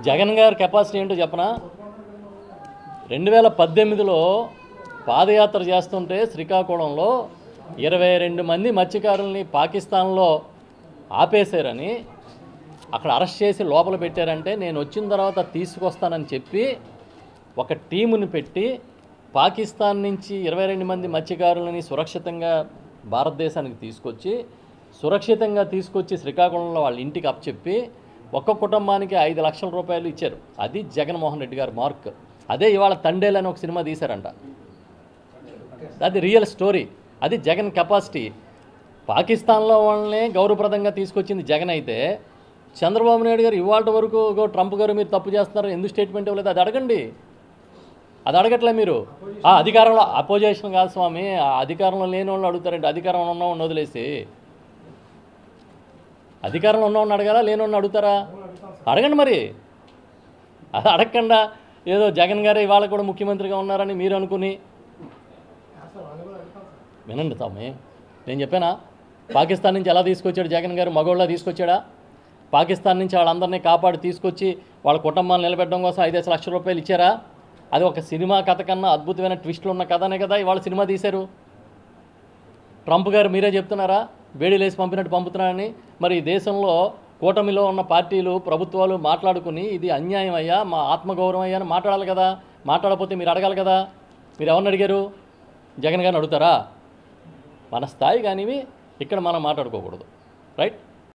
జగన్ గారి కెపాసిటీ ఏంటో చెప్పనా? 2018లో పాదయాత్ర చేస్తుంటే శ్రీకాకుళంలో 22 మంది మత్స్యకారుల్ని పాకిస్తాన్లో ఆపేశారని, అక్కడ అరెస్ట్ చేసి లోపల పెట్టారంటే నేను వచ్చిన తర్వాత తీసుకొస్తానని చెప్పి ఒక టీముని పెట్టి పాకిస్తాన్ నుంచి 22 మంది మత్స్యకారులని సురక్షితంగా భారతదేశానికి సురక్షితంగా తీసుకొచ్చి శ్రీకాకుళంలో వాళ్ళ ఇంటికి అప్పచెప్పి ఒక్క కుటుంబానికి 5 లక్షల రూపాయలు ఇచ్చారు. అది జగన్మోహన్ రెడ్డి గారి మార్క్. అదే ఇవాళ తండేలు అని ఒక సినిమా తీశారంట. అది రియల్ స్టోరీ. అది జగన్ కెపాసిటీ. పాకిస్తాన్లో వాళ్ళనే గౌరవప్రదంగా తీసుకొచ్చింది జగన్ అయితే, చంద్రబాబు నాయుడు గారు ఇవాళ వరకు ట్రంప్ గారు మీరు తప్పు చేస్తున్నారు ఎందుకు స్టేట్మెంట్ ఇవ్వలేదు? అది అడగండి. అది అడగట్లే మీరు. ఆ అధికారంలో అపోజిషన్ కాదు స్వామి, ఆ అధికారంలో లేని వాళ్ళు అడుగుతారండి. అధికారంలో ఉన్నవాడిని వదిలేసి అధికారంలో ఉన్నవాడిని అడగాలా, లేనివాడిని అడుగుతారా? అడగండి మరి. అది అడగకుండా ఏదో జగన్ గారే ఇవాళ కూడా ముఖ్యమంత్రిగా ఉన్నారని మీరు అనుకుని వినండి స్వామి. నేను చెప్పానా పాకిస్తాన్ నుంచి ఎలా తీసుకొచ్చాడు జగన్ గారు? మగోళ్ళ తీసుకొచ్చాడా? పాకిస్తాన్ నుంచి వాళ్ళందరినీ కాపాడి తీసుకొచ్చి వాళ్ళ కుటుంబాన్ని నిలబెట్టడం కోసం 5 లక్షల రూపాయలు ఇచ్చారా? అది ఒక సినిమా కథ కన్నా అద్భుతమైన ట్విస్టులు ఉన్న కథనే కదా ఇవాళ సినిమా తీశారు. ట్రంప్ గారు మీరే చెప్తున్నారా వేడిలేసి పంపినట్టు పంపుతున్నారని? మరి ఈ దేశంలో కూటమిలో ఉన్న పార్టీలు ప్రభుత్వాలు మాట్లాడుకుని ఇది అన్యాయం అయ్యా, మా ఆత్మగౌరవం అయ్యా అని మాట్లాడాలి కదా. మాట్లాడకపోతే మీరు అడగాలి కదా. మీరు ఎవరిని అడిగారు? జగన్ గారిని అడుగుతారా? మన స్థాయి కానివి ఇక్కడ మనం మాట్లాడుకోకూడదు. రైట్.